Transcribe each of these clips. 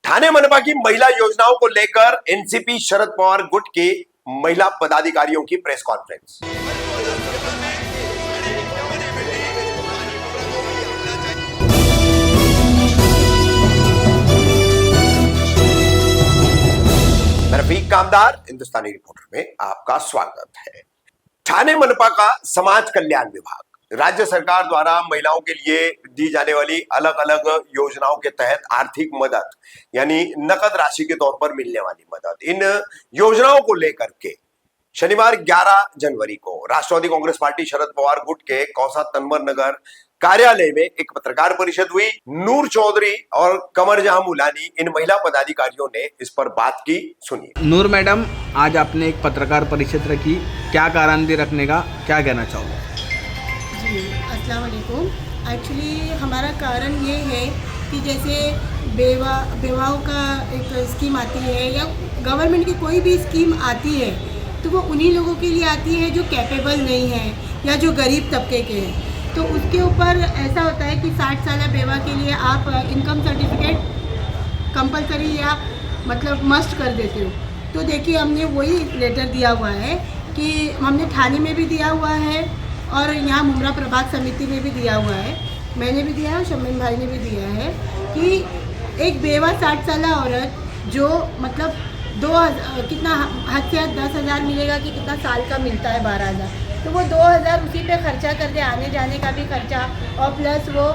ठाणे मनपा की महिला योजनाओं को लेकर एनसीपी शरद पवार गुट के महिला पदाधिकारियों की प्रेस कॉन्फ्रेंस। मैं रफीक कामदार हिंदुस्तानी रिपोर्टर में आपका स्वागत है। ठाणे मनपा का समाज कल्याण विभाग राज्य सरकार द्वारा महिलाओं के लिए दी जाने वाली अलग अलग योजनाओं के तहत आर्थिक मदद यानी नकद राशि के तौर पर मिलने वाली मदद, इन योजनाओं को लेकर के शनिवार 11 जनवरी को राष्ट्रवादी कांग्रेस पार्टी शरद पवार गुट के कौसा तनवर नगर कार्यालय में एक पत्रकार परिषद हुई। नूर चौधरी और कमर जहां मुलानी इन महिला पदाधिकारियों ने इस पर बात की, सुनिए। नूर मैडम, आज आपने एक पत्रकार परिषद रखी, क्या कारण थी रखने का, क्या कहना चाहोगे? जी अस्सलाम वालेकुम। एक्चुअली हमारा कारण ये है कि जैसे बेवाओं का एक स्कीम आती है या गवर्नमेंट की कोई भी स्कीम आती है तो वो उन्हीं लोगों के लिए आती है जो कैपेबल नहीं है या जो गरीब तबके के हैं। तो उसके ऊपर ऐसा होता है कि 60 साल बेवा के लिए आप इनकम सर्टिफिकेट कंपलसरी या मतलब मस्ट कर देते हो। तो देखिए हमने वही लेटर दिया हुआ है कि हमने ठाणे में भी दिया हुआ है और यहाँ मुमरा प्रभाग समिति में भी दिया हुआ है, मैंने भी दिया है और शमीम भाई ने भी दिया है कि एक बेवा 60 साल औरत जो मतलब कितना हद से हद 10,000 मिलेगा कि कितना साल का मिलता है 12,000, तो वो 2,000 उसी पे खर्चा कर दे, आने जाने का भी खर्चा और प्लस वो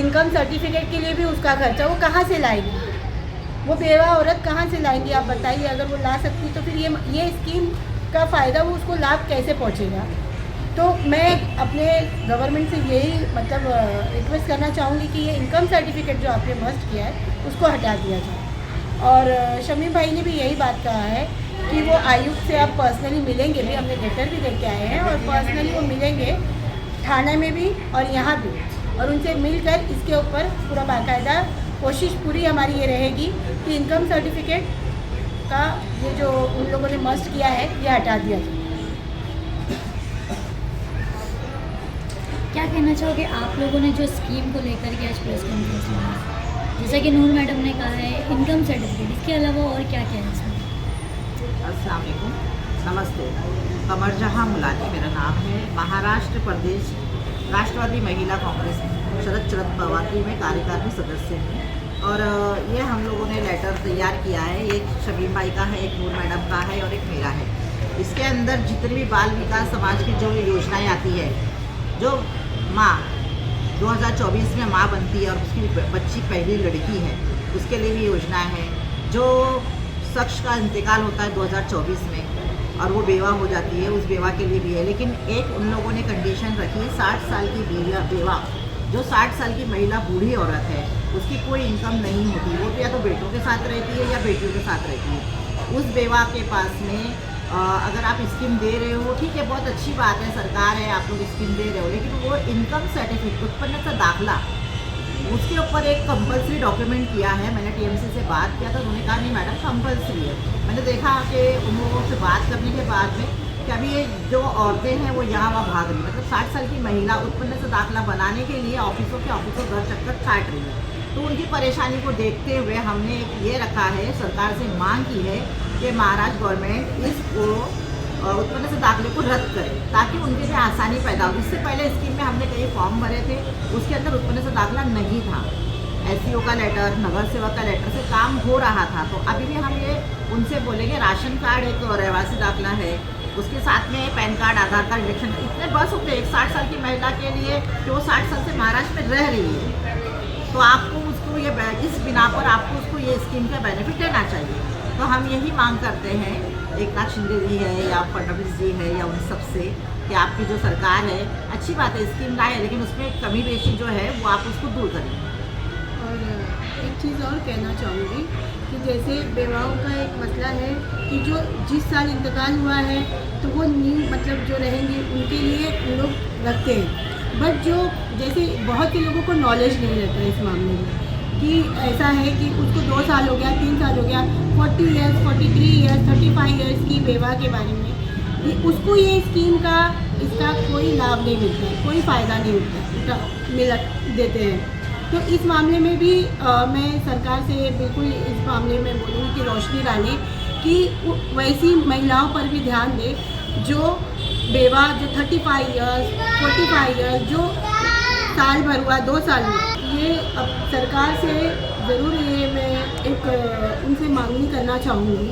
इनकम सर्टिफिकेट के लिए भी उसका खर्चा, वो कहाँ से लाएगी? वो बेवा औरत कहाँ से लाएंगी आप बताइए? अगर वो ला सकती तो फिर ये स्कीम का फ़ायदा वो उसको लाभ कैसे पहुँचेगा? तो मैं अपने गवर्नमेंट से यही मतलब रिक्वेस्ट करना चाहूँगी कि ये इनकम सर्टिफिकेट जो आपने मस्ट किया है उसको हटा दिया जाए। और शमीम भाई ने भी यही बात कहा है कि वो आयुक्त से आप पर्सनली मिलेंगे भी, हमने लेटर भी लेके आए हैं और पर्सनली वो मिलेंगे थाने में भी और यहाँ भी, और उनसे मिलकर इसके ऊपर पूरा बाकायदा कोशिश पूरी हमारी ये रहेगी कि इनकम सर्टिफिकेट का ये जो उन लोगों ने मस्ट किया है ये हटा दिया जाए। क्या कहना चाहोगे आप लोगों ने जो स्कीम को लेकर के आज प्रेस कॉन्फ्रेंस में, जैसा कि नूर मैडम ने कहा है इनकम सर्टिफिकेट, इसके अलावा और क्या क्या है इसमें? अस्सलाम वालेकुम, नमस्ते। कमर जहां मुलानी मेरा नाम है। महाराष्ट्र प्रदेश राष्ट्रवादी महिला कांग्रेस शरद पवार की मैं कार्यकारिणी सदस्य हूँ और ये हम लोगों ने लेटर तैयार किया है। एक शमीम भाई का है, एक नूर मैडम का है और एक मेरा है। इसके अंदर जितनी भी बाल विकास समाज की जो योजनाएँ आती है, जो माँ 2024 में माँ बनती है और उसकी बच्ची पहली लड़की है उसके लिए भी योजना है। जो शख्स का इंतकाल होता है 2024 में और वो बेवा हो जाती है, उस बेवा के लिए भी है। लेकिन एक उन लोगों ने कंडीशन रखी है, 60 साल की बेवा जो 60 साल की महिला बूढ़ी औरत है उसकी कोई इनकम नहीं होती, वो तो या तो बेटों के साथ रहती है या बेटियों के साथ रहती है। उस बेवा के पास में अगर आप स्कीम दे रहे हो, ठीक है, बहुत अच्छी बात है, सरकार है, आप लोग स्कीम दे रहे हो, लेकिन वो इनकम सर्टिफिकेट उत्पन्न दाखला उसके ऊपर एक कंपलसरी डॉक्यूमेंट किया है। मैंने टीएमसी से बात किया तो उन्होंने कहा नहीं मैडम कंपलसरी है। मैंने देखा कि उन लोगों से बात करने के बाद में कि अभी ये जो औरतें हैं वो यहाँ वहाँ भाग रही, मतलब 60 साल की महिला उत्पन्न दाखला बनाने के लिए ऑफिसों घर चक्कर काट रही है। तो उनकी परेशानी को देखते हुए हमने ये रखा है, सरकार से मांग की है कि महाराष्ट्र गवर्नमेंट इसको उत्पन्न से दाखले को रद्द करे ताकि उनके लिए आसानी पैदा हो। इससे पहले स्कीम में हमने कई फॉर्म भरे थे, उसके अंदर उत्पन्न से दाखला नहीं था। एसईओ का लेटर, नगर सेवक का लेटर से काम हो रहा था। तो अभी भी हम ये उनसे बोलेंगे, राशन कार्ड एक रहवासी दाखला है, उसके साथ में पैन कार्ड, आधार कार्ड, इलेक्शन इतने बस होते हैं एक 60 साल की महिला के लिए कि वो 60 साल से महाराष्ट्र में रह रही है। तो आपको उसको ये इस बिना पर आपको उसको ये स्कीम का बेनिफिट देना चाहिए। तो हम यही मांग करते हैं एकनाथ शिंदे जी है या फडणवीस जी है या उन सब से कि आपकी जो सरकार है अच्छी बात है स्कीम लाए, लेकिन उसमें कमी पेशी जो है वो आप उसको दूर करें। और एक चीज़ और कहना चाहूँगी कि जैसे बेवाओं का एक मसला है कि जो जिस साल इंतकाल हुआ है तो वो न्यू मतलब जो रहेंगे उनके लिए लोग रखते हैं, बट जो जैसे बहुत से लोगों को नॉलेज नहीं रहता है इस मामले में कि ऐसा है कि उसको 2 साल हो गया, 3 साल हो गया, 40 ईयर्स, 43 ईयर्स, 35 ईयर्स की बेवा के बारे में उसको ये स्कीम का इसका कोई लाभ नहीं मिलता है, कोई फ़ायदा नहीं मिलता मिल देते हैं। तो इस मामले में भी मैं सरकार से बिल्कुल इस मामले में बोलूँगी कि रोशनी डालें कि वैसी महिलाओं पर भी ध्यान दें जो बेवा, जो 35 इयर्स 45 इयर्स, जो साल भर हुआ 2 साल हुआ। ये अब सरकार से ज़रूर ये मैं एक उनसे मांगनी करना चाहूँगी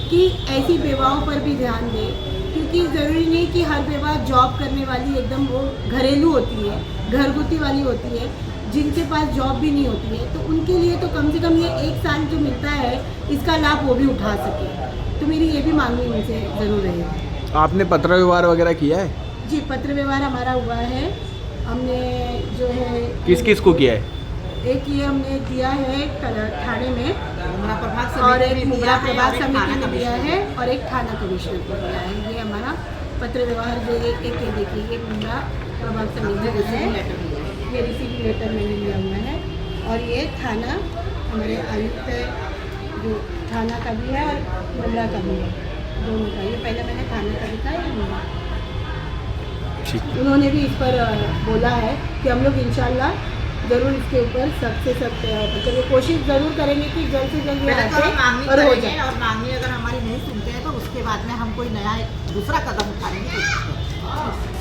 कि ऐसी बेवाओं पर भी ध्यान दें, क्योंकि ज़रूरी नहीं कि हर बेवा जॉब करने वाली एकदम वो घरेलू होती है, घरगुती वाली होती है, जिनके पास जॉब भी नहीं होती है, तो उनके लिए तो कम से कम ये 1 साल जो मिलता है इसका लाभ वो भी उठा सके। तो मेरी ये भी मांगनी उनसे ज़रूर रहेगी। आपने पत्र व्यवहार वगैरह किया है? जी, पत्र व्यवहार हमारा हुआ है। हमने जो है किस किस को किया है? एक ये हमने दिया है थाने में, मुमरा प्रभाग और समिति एक में मुमरा दिया है प्रभाग और एक समिति थाना में दिया कमिश्नर है और एक थाना कमिश्नर को दिया है। ये हमारा पत्र व्यवहार जो एक ये देखिए, ये मुमरा प्रभाग समिति का है, लेटर दिया है। ये रिसीव लेटर मैंने लिया हुआ है, और ये थाना हमारे आयुक्त जो थाना का भी है और मुमरा का भी है, दोनों का। ये पहले मैंने थाना का भी था, ये मुमरा। उन्होंने भी इस पर बोला है कि हम लोग इंशाल्लाह ज़रूर इसके ऊपर सख्त से सख्त मतलब कोशिश ज़रूर करेंगे कि जल्द से जल्द ये पहले तो हम आके मांगनी और हो करेंगे, जाए। और मांगनी अगर हमारी नहीं सुनते हैं तो उसके बाद में हम कोई नया दूसरा कदम उठाने की कोशिश करेंगे।